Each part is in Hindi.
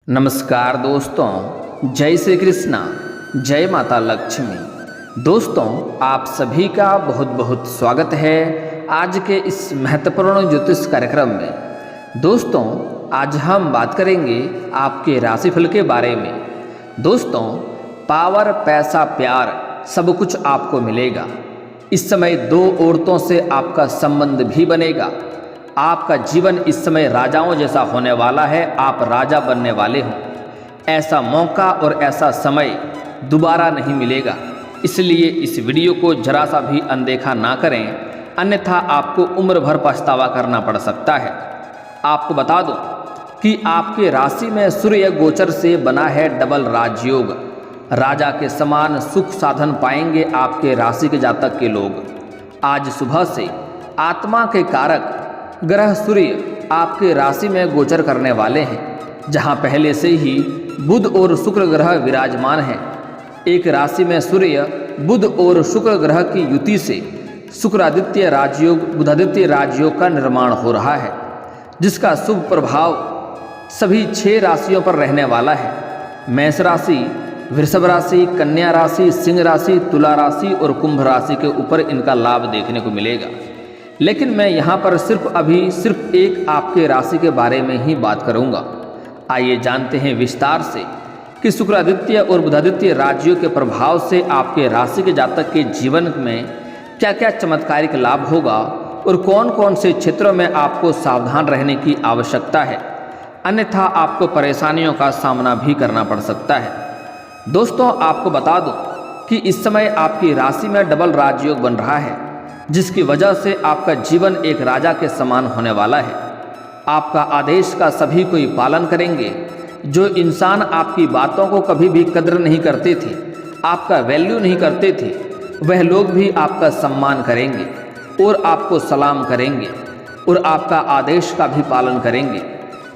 नमस्कार दोस्तों, जय श्री कृष्णा, जय माता लक्ष्मी। दोस्तों, आप सभी का बहुत बहुत स्वागत है आज के इस महत्वपूर्ण ज्योतिष कार्यक्रम में। दोस्तों, आज हम बात करेंगे आपके राशिफल के बारे में। दोस्तों, पावर, पैसा, प्यार सब कुछ आपको मिलेगा। इस समय दो औरतों से आपका संबंध भी बनेगा। आपका जीवन इस समय राजाओं जैसा होने वाला है। आप राजा बनने वाले हो। ऐसा मौका और ऐसा समय दोबारा नहीं मिलेगा। इसलिए इस वीडियो को जरा सा भी अनदेखा ना करें, अन्यथा आपको उम्र भर पछतावा करना पड़ सकता है। आपको बता दूं कि आपके राशि में सूर्य गोचर से बना है डबल राजयोग। राजा के समान सुख साधन पाएंगे आपके राशि के जातक के लोग। आज सुबह से आत्मा के कारक ग्रह सूर्य आपके राशि में गोचर करने वाले हैं, जहां पहले से ही बुध और शुक्र ग्रह विराजमान हैं। एक राशि में सूर्य, बुध और शुक्र ग्रह की युति से शुक्रादित्य राजयोग, बुधादित्य राजयोग का निर्माण हो रहा है, जिसका शुभ प्रभाव सभी 6 राशियों पर रहने वाला है। मेष राशि, वृषभ राशि, कन्या राशि, सिंह राशि, तुला राशि और कुंभ राशि के ऊपर इनका लाभ देखने को मिलेगा। लेकिन मैं यहाँ पर सिर्फ एक आपके राशि के बारे में ही बात करूँगा। आइए जानते हैं विस्तार से कि शुक्रादित्य और बुधादित्य राजयोग के प्रभाव से आपके राशि के जातक के जीवन में क्या क्या चमत्कारिक लाभ होगा और कौन कौन से क्षेत्रों में आपको सावधान रहने की आवश्यकता है, अन्यथा आपको परेशानियों का सामना भी करना पड़ सकता है। दोस्तों, आपको बता दूं कि इस समय आपकी राशि में डबल राजयोग बन रहा है, जिसकी वजह से आपका जीवन एक राजा के समान होने वाला है। आपका आदेश का सभी कोई पालन करेंगे। जो इंसान आपकी बातों को कभी भी कद्र नहीं करते थे, आपका वैल्यू नहीं करते थे, वह लोग भी आपका सम्मान करेंगे और आपको सलाम करेंगे और आपका आदेश का भी पालन करेंगे।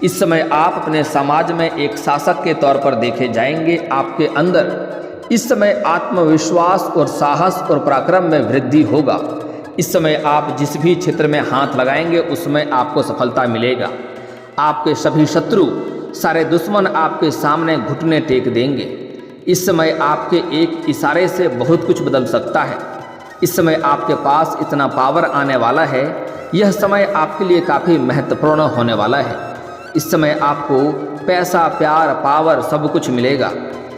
इस समय आप अपने समाज में एक शासक के तौर पर देखे जाएंगे। आपके अंदर इस समय आत्मविश्वास और साहस और पराक्रम में वृद्धि होगा। इस समय आप जिस भी क्षेत्र में हाथ लगाएंगे उसमें आपको सफलता मिलेगा। आपके सभी शत्रु, सारे दुश्मन आपके सामने घुटने टेक देंगे। इस समय आपके एक इशारे से बहुत कुछ बदल सकता है। इस समय आपके पास इतना पावर आने वाला है। यह समय आपके लिए काफ़ी महत्वपूर्ण होने वाला है। इस समय आपको पैसा, प्यार, पावर सब कुछ मिलेगा।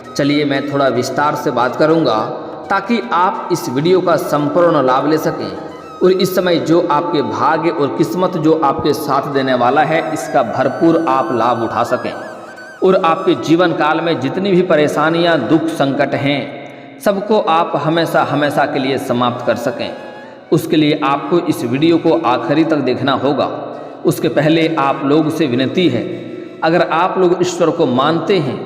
चलिए मैं थोड़ा विस्तार से बात करूँगा ताकि आप इस वीडियो का संपूर्ण लाभ ले सकें और इस समय जो आपके भाग्य और किस्मत जो आपके साथ देने वाला है, इसका भरपूर आप लाभ उठा सकें और आपके जीवन काल में जितनी भी परेशानियां, दुख, संकट हैं, सबको आप हमेशा हमेशा के लिए समाप्त कर सकें। उसके लिए आपको इस वीडियो को आखिरी तक देखना होगा। उसके पहले आप लोग से विनती है, अगर आप लोग ईश्वर को मानते हैं,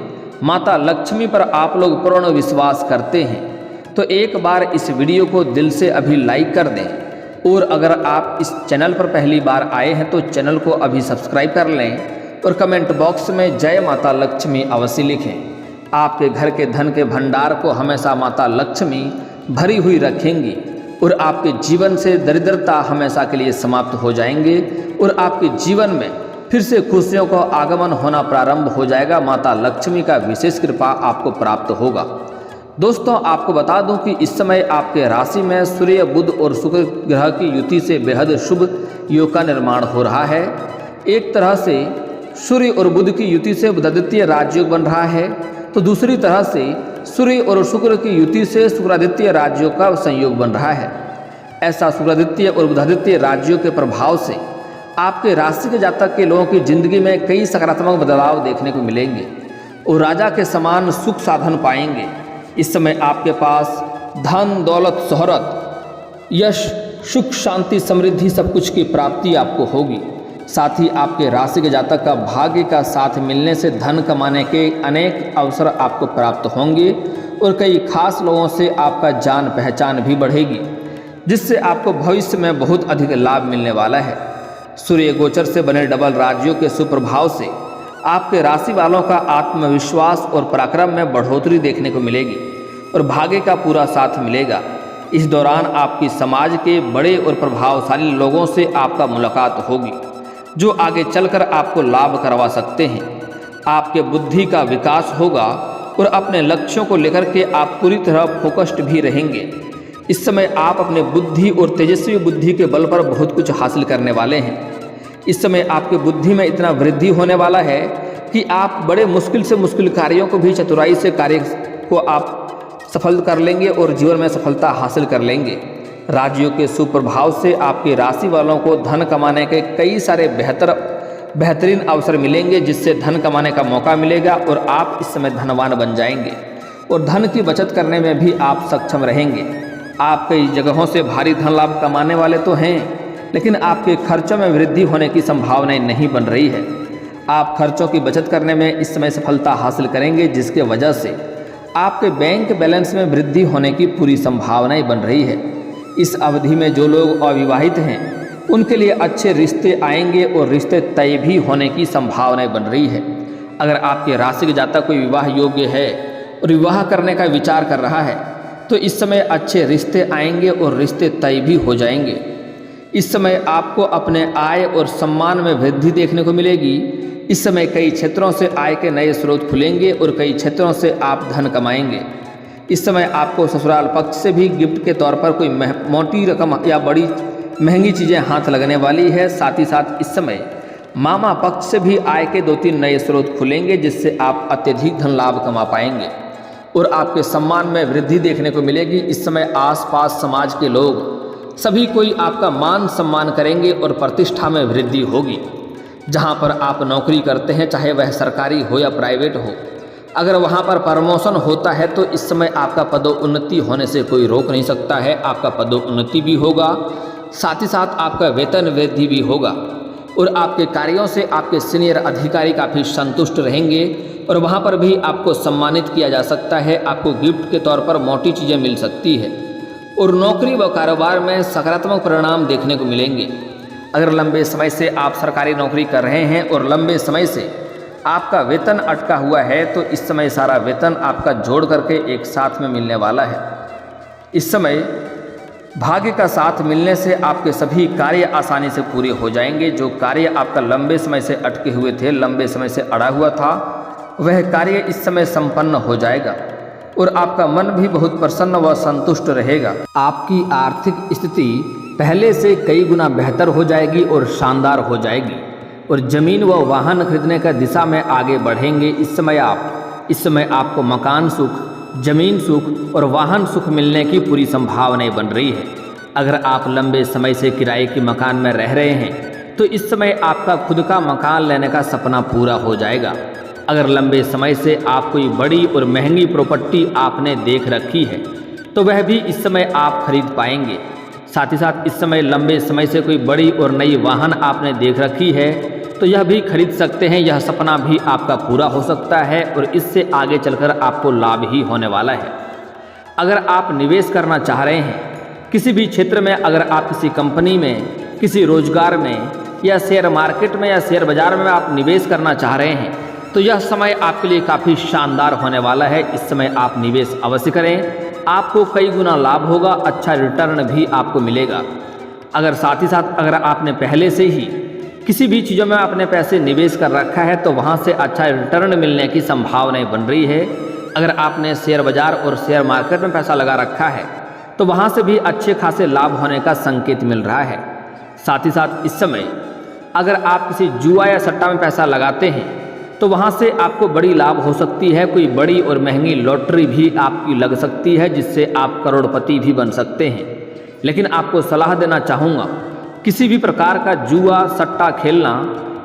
माता लक्ष्मी पर आप लोग पूर्ण विश्वास करते हैं, तो एक बार इस वीडियो को दिल से अभी लाइक कर दें और अगर आप इस चैनल पर पहली बार आए हैं तो चैनल को अभी सब्सक्राइब कर लें और कमेंट बॉक्स में जय माता लक्ष्मी अवश्य लिखें। आपके घर के धन के भंडार को हमेशा माता लक्ष्मी भरी हुई रखेंगी और आपके जीवन से दरिद्रता हमेशा के लिए समाप्त हो जाएंगे और आपके जीवन में फिर से खुशियों का आगमन होना प्रारंभ हो जाएगा। माता लक्ष्मी का विशेष कृपा आपको प्राप्त होगा। दोस्तों, आपको बता दूं कि इस समय आपके राशि में सूर्य, बुध और शुक्र ग्रह की युति से बेहद शुभ योग का निर्माण हो रहा है। एक तरह से सूर्य और बुध की युति से बुधादित्य राजयोग बन रहा है, तो दूसरी तरह से सूर्य और शुक्र की युति से शुक्रादित्य राजयोग का संयोग बन रहा है। ऐसा शुक्रादित्य और बुधादित्य राजयोग के प्रभाव से आपके राशि के जातक के लोगों की जिंदगी में कई सकारात्मक बदलाव देखने को मिलेंगे और राजा के समान सुख साधन पाएंगे। इस समय आपके पास धन, दौलत, शोहरत, यश, सुख, शांति, समृद्धि सब कुछ की प्राप्ति आपको होगी। साथ ही आपके राशि के जातक का भाग्य का साथ मिलने से धन कमाने के अनेक अवसर आपको प्राप्त होंगे और कई खास लोगों से आपका जान पहचान भी बढ़ेगी, जिससे आपको भविष्य में बहुत अधिक लाभ मिलने वाला है। सूर्य गोचर से बने डबल राजयोग के सुप्रभाव से आपके राशि वालों का आत्मविश्वास और पराक्रम में बढ़ोतरी देखने को मिलेगी और भाग्य का पूरा साथ मिलेगा। इस दौरान आपकी समाज के बड़े और प्रभावशाली लोगों से आपका मुलाकात होगी, जो आगे चलकर आपको लाभ करवा सकते हैं। आपके बुद्धि का विकास होगा और अपने लक्ष्यों को लेकर के आप पूरी तरह फोकस्ड भी रहेंगे। इस समय आप अपने बुद्धि और तेजस्वी बुद्धि के बल पर बहुत कुछ हासिल करने वाले हैं। इस समय आपके बुद्धि में इतना वृद्धि होने वाला है कि आप बड़े मुश्किल से मुश्किल कार्यों को भी चतुराई से कार्य को आप सफल कर लेंगे और जीवन में सफलता हासिल कर लेंगे। राजयोग के सुप्रभाव से आपकी राशि वालों को धन कमाने के कई सारे बेहतरीन अवसर मिलेंगे, जिससे धन कमाने का मौका मिलेगा और आप इस समय धनवान बन जाएंगे और धन की बचत करने में भी आप सक्षम रहेंगे। आप कई जगहों से भारी धन लाभ कमाने वाले तो हैं, लेकिन आपके खर्चों में वृद्धि होने की संभावनाएं नहीं बन रही है। आप खर्चों की बचत करने में इस समय सफलता हासिल करेंगे, जिसके वजह से आपके बैंक बैलेंस में वृद्धि होने की पूरी संभावनाएं बन रही है। इस अवधि में जो लोग अविवाहित हैं उनके लिए अच्छे रिश्ते आएंगे और रिश्ते तय भी होने की संभावनाएं बन रही है। अगर आपके राशि के जातक कोई विवाह योग्य है और विवाह करने का विचार कर रहा है तो इस समय अच्छे रिश्ते आएंगे और रिश्ते तय भी हो जाएंगे। इस समय आपको अपने आय और सम्मान में वृद्धि देखने को मिलेगी। इस समय कई क्षेत्रों से आय के नए स्रोत खुलेंगे और कई क्षेत्रों से आप धन कमाएंगे। इस समय आपको ससुराल पक्ष से भी गिफ्ट के तौर पर कोई मोटी रकम या बड़ी महंगी चीज़ें हाथ लगने वाली है। साथ ही साथ इस समय मामा पक्ष से भी आय के 2-3 नए स्रोत खुलेंगे, जिससे आप अत्यधिक धन लाभ कमा पाएंगे और आपके सम्मान में वृद्धि देखने को मिलेगी। इस समय आसपास समाज के लोग सभी कोई आपका मान सम्मान करेंगे और प्रतिष्ठा में वृद्धि होगी। जहां पर आप नौकरी करते हैं, चाहे वह सरकारी हो या प्राइवेट हो, अगर वहां पर प्रमोशन होता है तो इस समय आपका पदोन्नति होने से कोई रोक नहीं सकता है। आपका पदोन्नति भी होगा, साथ ही साथ आपका वेतन वृद्धि भी होगा और आपके कार्यों से आपके सीनियर अधिकारी काफ़ी संतुष्ट रहेंगे और वहां पर भी आपको सम्मानित किया जा सकता है। आपको गिफ्ट के तौर पर मोटी चीज़ें मिल सकती है और नौकरी व कारोबार में सकारात्मक परिणाम देखने को मिलेंगे। अगर लंबे समय से आप सरकारी नौकरी कर रहे हैं और लंबे समय से आपका वेतन अटका हुआ है तो इस समय सारा वेतन आपका जोड़ करके एक साथ में मिलने वाला है। इस समय भाग्य का साथ मिलने से आपके सभी कार्य आसानी से पूरे हो जाएंगे। जो कार्य आपका लंबे समय से अटके हुए थे, लंबे समय से अड़ा हुआ था, वह कार्य इस समय संपन्न हो जाएगा और आपका मन भी बहुत प्रसन्न व संतुष्ट रहेगा। आपकी आर्थिक स्थिति पहले से कई गुना बेहतर हो जाएगी और शानदार हो जाएगी और जमीन व वाहन खरीदने का दिशा में आगे बढ़ेंगे। इस समय आपको मकान सुख, जमीन सुख और वाहन सुख मिलने की पूरी संभावनाएं बन रही है। अगर आप लंबे समय से किराए के मकान में रह रहे हैं तो इस समय आपका खुद का मकान लेने का सपना पूरा हो जाएगा। अगर लंबे समय से आप कोई बड़ी और महंगी प्रॉपर्टी आपने देख रखी है तो वह भी इस समय आप खरीद पाएंगे। साथ ही साथ इस समय लंबे समय से कोई बड़ी और नई वाहन आपने देख रखी है तो यह भी खरीद सकते हैं। यह सपना भी आपका पूरा हो सकता है और इससे आगे चलकर आपको लाभ ही होने वाला है। अगर आप निवेश करना चाह रहे हैं किसी भी क्षेत्र में, अगर आप किसी कंपनी में, किसी रोजगार में या शेयर मार्केट में या शेयर बाजार में आप निवेश करना चाह रहे हैं तो यह समय आपके लिए काफ़ी शानदार होने वाला है। इस समय आप निवेश अवश्य करें, आपको कई गुना लाभ होगा, अच्छा रिटर्न भी आपको मिलेगा। अगर साथ ही साथ अगर आपने पहले से ही किसी भी चीज़ों में अपने पैसे निवेश कर रखा है तो वहाँ से अच्छा रिटर्न मिलने की संभावनाएं बन रही है। अगर आपने शेयर बाजार और शेयर मार्केट में पैसा लगा रखा है तो वहाँ से भी अच्छे खासे लाभ होने का संकेत मिल रहा है। साथ ही साथ इस समय अगर आप किसी जुआ या सट्टा में पैसा लगाते हैं तो वहाँ से आपको बड़ी लाभ हो सकती है। कोई बड़ी और महंगी लॉटरी भी आपकी लग सकती है, जिससे आप करोड़पति भी बन सकते हैं। लेकिन आपको सलाह देना चाहूँगा, किसी भी प्रकार का जुआ सट्टा खेलना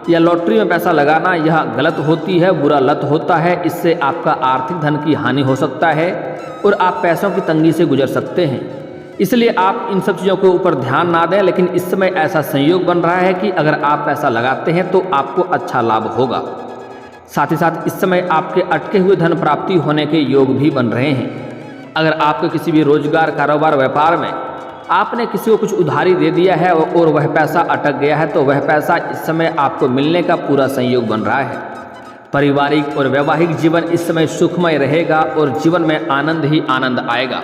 या लॉटरी में पैसा लगाना यह गलत होती है, बुरा लत होता है। इससे आपका आर्थिक धन की हानि हो सकता है और आप पैसों की तंगी से गुजर सकते हैं। इसलिए आप इन सब चीज़ों के ऊपर ध्यान ना दें। लेकिन इस समय ऐसा संयोग बन रहा है कि अगर आप पैसा लगाते हैं तो आपको अच्छा लाभ होगा। साथ ही साथ इस समय आपके अटके हुए धन प्राप्ति होने के योग भी बन रहे हैं। अगर आपके किसी भी रोजगार, कारोबार, व्यापार में आपने किसी को कुछ उधारी दे दिया है और वह पैसा अटक गया है तो वह पैसा इस समय आपको मिलने का पूरा संयोग बन रहा है। पारिवारिक और वैवाहिक जीवन इस समय सुखमय रहेगा और जीवन में आनंद ही आनंद आएगा।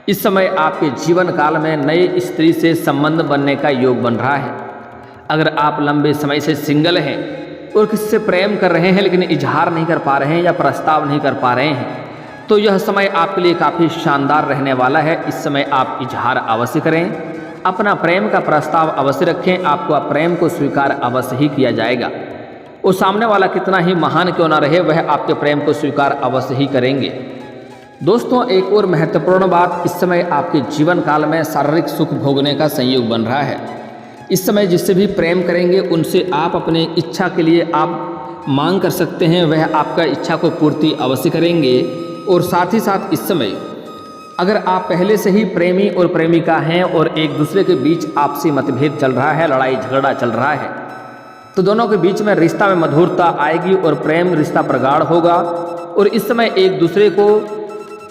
इस समय आपके जीवन काल में नए स्त्री से संबंध बनने का योग बन रहा है। अगर आप लंबे समय से सिंगल हैं और किससे प्रेम कर रहे हैं लेकिन इजहार नहीं कर पा रहे हैं या प्रस्ताव नहीं कर पा रहे हैं, तो यह समय आपके लिए काफ़ी शानदार रहने वाला है। इस समय आप इजहार अवश्य करें, अपना प्रेम का प्रस्ताव अवश्य रखें, आपको प्रेम को स्वीकार अवश्य ही किया जाएगा। वो सामने वाला कितना ही महान क्यों ना रहे, वह आपके प्रेम को स्वीकार अवश्य ही करेंगे। दोस्तों, एक और महत्वपूर्ण बात, इस समय आपके जीवन काल में शारीरिक सुख भोगने का संयोग बन रहा है। इस समय जिससे भी प्रेम करेंगे उनसे आप अपने इच्छा के लिए आप मांग कर सकते हैं, वह आपका इच्छा को पूर्ति अवश्य करेंगे। और साथ ही साथ इस समय अगर आप पहले से ही प्रेमी और प्रेमिका हैं और एक दूसरे के बीच आपसी मतभेद चल रहा है, लड़ाई झगड़ा चल रहा है, तो दोनों के बीच में रिश्ता में मधुरता आएगी और प्रेम रिश्ता प्रगाढ़ होगा। और इस समय एक दूसरे को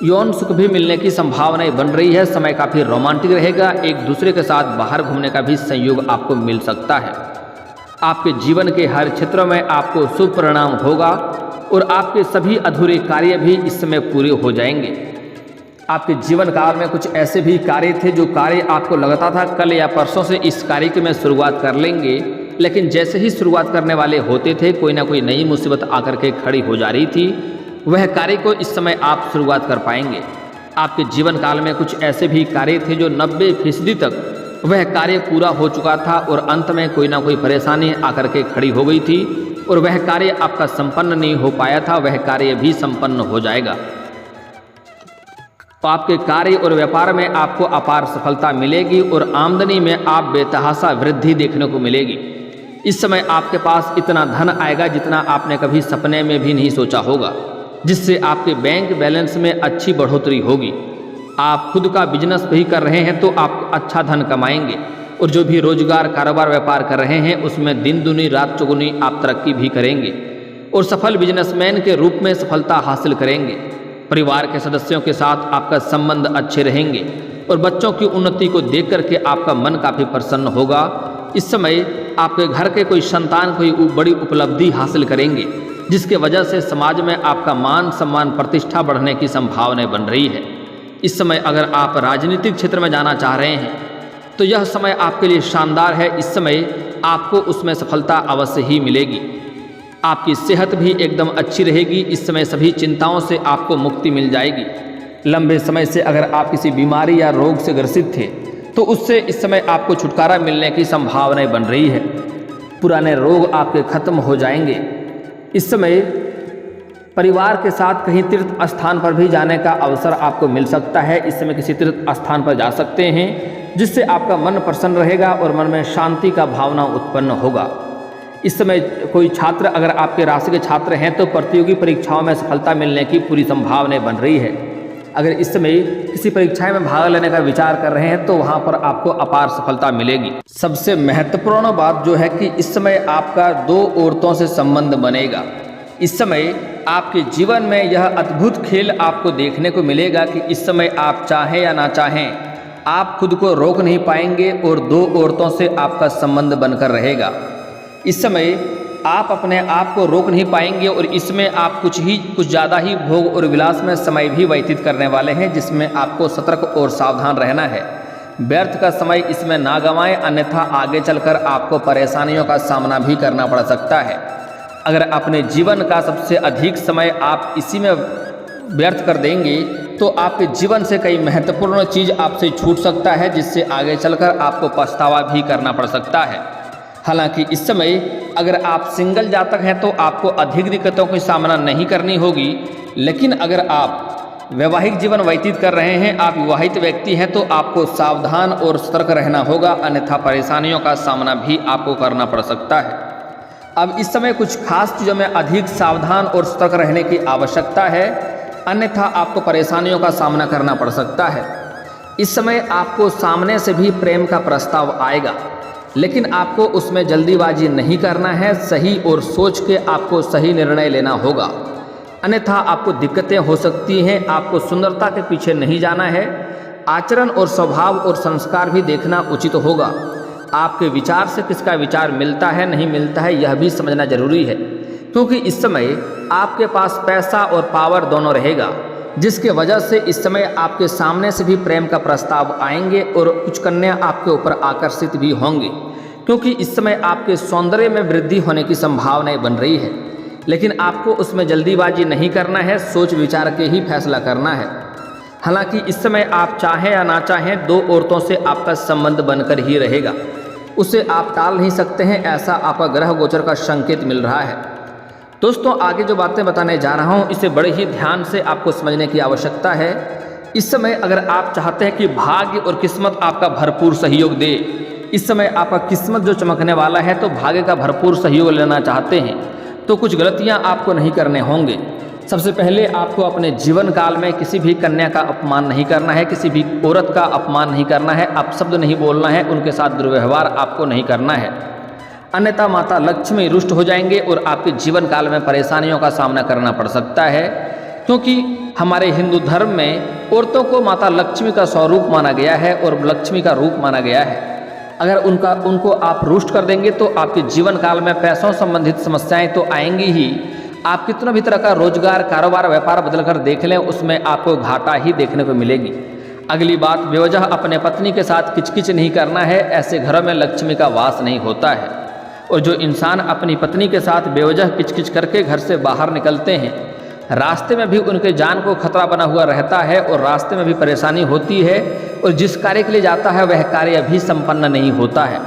यौन सुख भी मिलने की संभावनाएं बन रही है। समय काफ़ी रोमांटिक रहेगा, एक दूसरे के साथ बाहर घूमने का भी संयोग आपको मिल सकता है। आपके जीवन के हर क्षेत्र में आपको शुभ परिणाम होगा और आपके सभी अधूरे कार्य भी इस समय पूरे हो जाएंगे। आपके जीवन काल में कुछ ऐसे भी कार्य थे जो कार्य आपको लगता था कल या परसों से इस कार्य की में शुरुआत कर लेंगे, लेकिन जैसे ही शुरुआत करने वाले होते थे कोई ना कोई नई मुसीबत आकर के खड़ी हो जा रही थी। वह कार्य को इस समय आप शुरुआत कर पाएंगे। आपके जीवन काल में कुछ ऐसे भी कार्य थे जो 90% तक वह कार्य पूरा हो चुका था और अंत में कोई ना कोई परेशानी आकर के खड़ी हो गई थी और वह कार्य आपका संपन्न नहीं हो पाया था, वह कार्य भी संपन्न हो जाएगा। तो आपके कार्य और व्यापार में आपको अपार सफलता मिलेगी और आमदनी में आप बेतहाशा वृद्धि देखने को मिलेगी। इस समय आपके पास इतना धन आएगा जितना आपने कभी सपने में भी नहीं सोचा होगा, जिससे आपके बैंक बैलेंस में अच्छी बढ़ोतरी होगी। आप खुद का बिजनेस भी कर रहे हैं तो आप अच्छा धन कमाएंगे और जो भी रोजगार कारोबार व्यापार कर रहे हैं उसमें दिन दुनी रात चौगुनी आप तरक्की भी करेंगे और सफल बिजनेसमैन के रूप में सफलता हासिल करेंगे। परिवार के सदस्यों के साथ आपका संबंध अच्छे रहेंगे और बच्चों की उन्नति को देख करके आपका मन काफ़ी प्रसन्न होगा। इस समय आपके घर के कोई संतान कोई बड़ी उपलब्धि हासिल करेंगे, जिसके वजह से समाज में आपका मान सम्मान प्रतिष्ठा बढ़ने की संभावनाएं बन रही है। इस समय अगर आप राजनीतिक क्षेत्र में जाना चाह रहे हैं तो यह समय आपके लिए शानदार है। इस समय आपको उसमें सफलता अवश्य ही मिलेगी। आपकी सेहत भी एकदम अच्छी रहेगी। इस समय सभी चिंताओं से आपको मुक्ति मिल जाएगी। लंबे समय से अगर आप किसी बीमारी या रोग से ग्रसित थे तो उससे इस समय आपको छुटकारा मिलने की संभावनाएं बन रही है। पुराने रोग आपके खत्म हो जाएंगे। इस समय परिवार के साथ कहीं तीर्थ स्थान पर भी जाने का अवसर आपको मिल सकता है। इस समय किसी तीर्थ स्थान पर जा सकते हैं, जिससे आपका मन प्रसन्न रहेगा और मन में शांति का भावना उत्पन्न होगा। इस समय कोई छात्र अगर आपके राशि के छात्र हैं तो प्रतियोगी परीक्षाओं में सफलता मिलने की पूरी संभावनाएं बन रही है। अगर इस समय किसी परीक्षा में भाग लेने का विचार कर रहे हैं तो वहां पर आपको अपार सफलता मिलेगी। सबसे महत्वपूर्ण बात जो है कि इस समय आपका 2 औरतों से संबंध बनेगा। इस समय आपके जीवन में यह अद्भुत खेल आपको देखने को मिलेगा कि इस समय आप चाहें या ना चाहें आप खुद को रोक नहीं पाएंगे और 2 औरतों से आपका संबंध बनकर रहेगा। इस समय आप अपने आप को रोक नहीं पाएंगे और इसमें आप कुछ ज़्यादा ही भोग और विलास में समय भी व्यतीत करने वाले हैं, जिसमें आपको सतर्क और सावधान रहना है। व्यर्थ का समय इसमें ना गंवाएं, अन्यथा आगे चलकर आपको परेशानियों का सामना भी करना पड़ सकता है। अगर अपने जीवन का सबसे अधिक समय आप इसी में व्यर्थ कर देंगे तो आपके जीवन से कई महत्वपूर्ण चीज़ आपसे छूट सकता है, जिससे आगे चलकर आपको पछतावा भी करना पड़ सकता है। हालांकि इस समय अगर आप सिंगल जातक हैं तो आपको अधिक दिक्कतों का सामना नहीं करनी होगी, लेकिन अगर आप वैवाहिक जीवन व्यतीत कर रहे हैं, आप विवाहित व्यक्ति हैं, तो आपको सावधान और सतर्क रहना होगा, अन्यथा परेशानियों का सामना भी आपको करना पड़ सकता है। अब इस समय कुछ खास चीज़ों में अधिक सावधान और सतर्क रहने की आवश्यकता है, अन्यथा आपको परेशानियों का सामना करना पड़ सकता है। इस समय आपको सामने से भी प्रेम का प्रस्ताव आएगा, लेकिन आपको उसमें जल्दीबाजी नहीं करना है। सही और सोच के आपको सही निर्णय लेना होगा, अन्यथा आपको दिक्कतें हो सकती हैं। आपको सुंदरता के पीछे नहीं जाना है। आचरण और स्वभाव और संस्कार भी देखना उचित होगा। आपके विचार से किसका विचार मिलता है नहीं मिलता है यह भी समझना जरूरी है, क्योंकि इस समय आपके पास पैसा और पावर दोनों रहेगा, जिसके वजह से इस समय आपके सामने से भी प्रेम का प्रस्ताव आएंगे और कुछ कन्या आपके ऊपर आकर्षित भी होंगे। क्योंकि इस समय आपके सौंदर्य में वृद्धि होने की संभावनाएं बन रही है, लेकिन आपको उसमें जल्दीबाजी नहीं करना है, सोच विचार के ही फैसला करना है। हालांकि इस समय आप चाहें या ना चाहें, दो औरतों से आपका संबंध बनकर ही रहेगा, उसे आप टाल नहीं सकते हैं, ऐसा आपका ग्रह गोचर का संकेत मिल रहा है। दोस्तों, आगे जो बातें बताने जा रहा हूँ इसे बड़े ही ध्यान से आपको समझने की आवश्यकता है। इस समय अगर आप चाहते हैं कि भाग्य और किस्मत आपका भरपूर सहयोग दे, इस समय आपका किस्मत जो चमकने वाला है, तो भाग्य का भरपूर सहयोग लेना चाहते हैं तो कुछ गलतियां आपको नहीं करने होंगे। सबसे पहले आपको अपने जीवन काल में किसी भी कन्या का अपमान नहीं करना है, किसी भी औरत का अपमान नहीं करना है, अपशब्द नहीं बोलना है, उनके साथ दुर्व्यवहार आपको नहीं करना है, अन्यथा माता लक्ष्मी रुष्ट हो जाएंगे और आपके जीवन काल में परेशानियों का सामना करना पड़ सकता है। क्योंकि हमारे हिंदू धर्म में औरतों को माता लक्ष्मी का स्वरूप माना गया है और लक्ष्मी का रूप माना गया है। अगर उनको आप रुष्ट कर देंगे तो आपके जीवन काल में पैसों संबंधित समस्याएं तो आएंगी ही, आप कितना भी तरह का रोजगार, कारोबार, व्यापार बदल कर देख लें, उसमें आपको घाटा ही देखने को मिलेगी। अगली बात, बेवजह अपने पत्नी के साथ किचकिच नहीं करना है, ऐसे घरों में लक्ष्मी का वास नहीं होता है। और जो इंसान अपनी पत्नी के साथ बेवजह किचकिच करके घर से बाहर निकलते हैं, रास्ते में भी उनके जान को खतरा बना हुआ रहता है और रास्ते में भी परेशानी होती है, और जिस कार्य के लिए जाता है वह कार्य भी संपन्न नहीं होता है।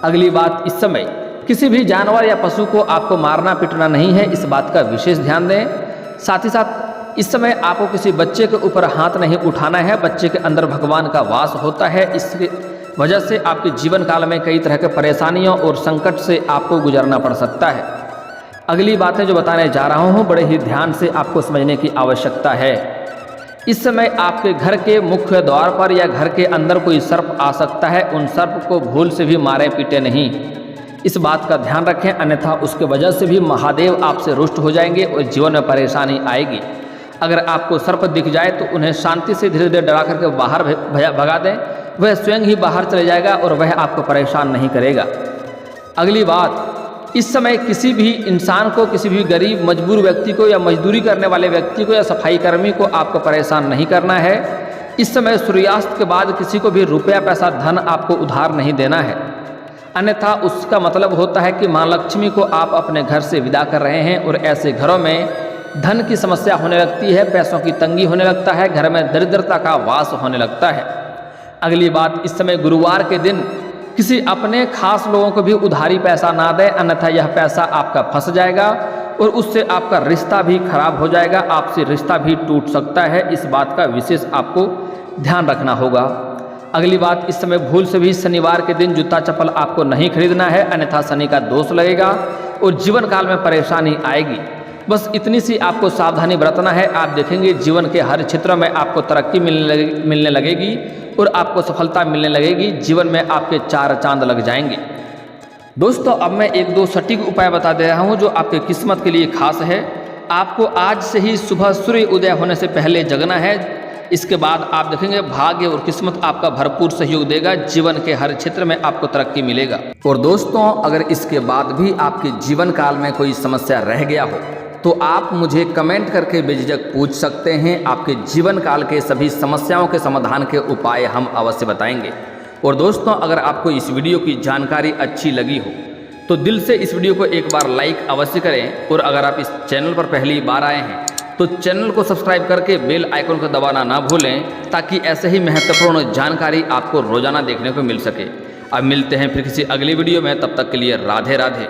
अगली बात, इस समय किसी भी जानवर या पशु को आपको मारना पीटना नहीं है, इस बात का विशेष ध्यान दें। साथ ही साथ इस समय आपको किसी बच्चे के ऊपर हाथ नहीं उठाना है, बच्चे के अंदर भगवान का वास होता है, इसकी वजह से आपके जीवन काल में कई तरह के परेशानियों और संकट से आपको गुजरना पड़ सकता है। अगली बातें जो बताने जा रहा हूँ बड़े ही ध्यान से आपको समझने की आवश्यकता है। इस समय आपके घर के मुख्य द्वार पर या घर के अंदर कोई सर्प आ सकता है, उन सर्प को भूल से भी मारे पीटे नहीं, इस बात का ध्यान रखें, अन्यथा उसके वजह से भी महादेव आपसे रुष्ट हो जाएंगे और जीवन में परेशानी आएगी। अगर आपको सर्प दिख जाए तो उन्हें शांति से धीरे धीरे डरा करके बाहर भगा दें, वह स्वयं ही बाहर चले जाएगा और वह आपको परेशान नहीं करेगा। अगली बात, इस समय किसी भी इंसान को, किसी भी गरीब मजबूर व्यक्ति को या मजदूरी करने वाले व्यक्ति को या सफाई कर्मी को आपको परेशान नहीं करना है। इस समय सूर्यास्त के बाद किसी को भी रुपया पैसा धन आपको उधार नहीं देना है, अन्यथा उसका मतलब होता है कि माँ लक्ष्मी को आप अपने घर से विदा कर रहे हैं और ऐसे घरों में धन की समस्या होने लगती है, पैसों की तंगी होने लगता है, घर में दरिद्रता का वास होने लगता है। अगली बात, इस समय गुरुवार के दिन किसी अपने खास लोगों को भी उधारी पैसा ना दें, अन्यथा यह पैसा आपका फंस जाएगा और उससे आपका रिश्ता भी खराब हो जाएगा, आपसे रिश्ता भी टूट सकता है, इस बात का विशेष आपको ध्यान रखना होगा। अगली बात, इस समय भूल से भी शनिवार के दिन जूता चप्पल आपको नहीं खरीदना है, अन्यथा शनि का दोष लगेगा और जीवन काल में परेशानी आएगी। बस इतनी सी आपको सावधानी बरतना है, आप देखेंगे जीवन के हर क्षेत्र में आपको तरक्की मिलने लगेगी और आपको सफलता मिलने लगेगी, जीवन में आपके चार चांद लग जाएंगे। दोस्तों, अब मैं एक दो सटीक उपाय बता दे रहा हूँ जो आपके किस्मत के लिए खास है। आपको आज से ही सुबह सूर्य उदय होने से पहले जगना है, इसके बाद आप देखेंगे भाग्य और किस्मत आपका भरपूर सहयोग देगा, जीवन के हर क्षेत्र में आपको तरक्की मिलेगा। और दोस्तों, अगर इसके बाद भी आपके जीवन काल में कोई समस्या रह गया हो तो आप मुझे कमेंट करके बेझिझक पूछ सकते हैं, आपके जीवन काल के सभी समस्याओं के समाधान के उपाय हम अवश्य बताएंगे। और दोस्तों, अगर आपको इस वीडियो की जानकारी अच्छी लगी हो तो दिल से इस वीडियो को एक बार लाइक अवश्य करें, और अगर आप इस चैनल पर पहली बार आए हैं तो चैनल को सब्सक्राइब करके बेल आइकन को दबाना ना भूलें, ताकि ऐसे ही महत्वपूर्ण जानकारी आपको रोजाना देखने को मिल सके। अब मिलते हैं फिर किसी अगली वीडियो में, तब तक के लिए राधे राधे।